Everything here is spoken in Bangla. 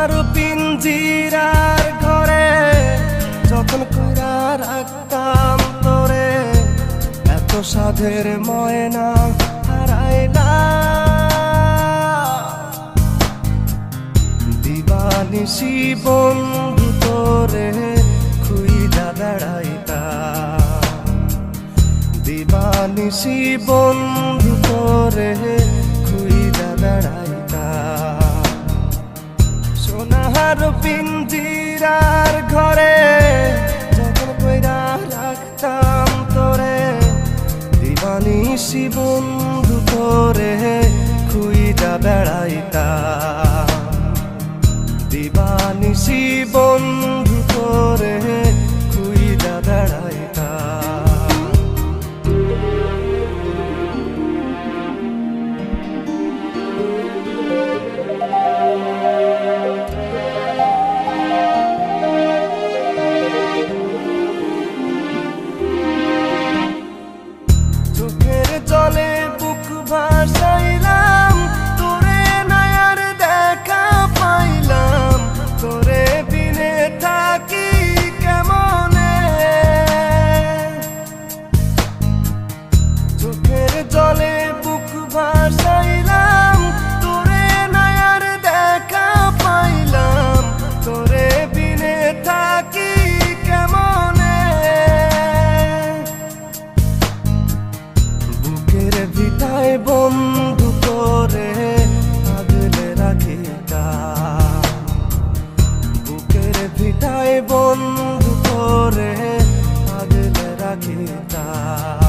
সোনার পিঞ্জিরার ঘরে যখন কইরা রাখতাম তোরে, এত সাধের ময়না হারাইলা। দিবানিশি বন্ধু তোরে খুইজা বেড়াইতা, দিবানিশি বন্ধু তোরে খুইজা বেড়াইতা। সোনার পিঞ্জিরার ঘরে যখন কইরা রাখতাম তোরে, দিবানিশি বন্ধু তোরে খুইজা বেড়াইতা, দিবানিশি বন্ধু তোরে খুইজা বেড়াইতা। চোখের জলে বুক ভাসাইলাম, তোরে নয়ার দেখা পাইলাম, তোরে বিনে থাকি কেমনে। চোখের জলে বুক ভাসাইলাম, তোরে নয়ার দেখা পাইলাম, তোরে বিনে থাকি কেমনে। বুকের ভিটায় বন্ধু তোরে আগলে রাখিতাম, বুকের ভিটায় বন্ধু তোরে আগলে রাখিতাম।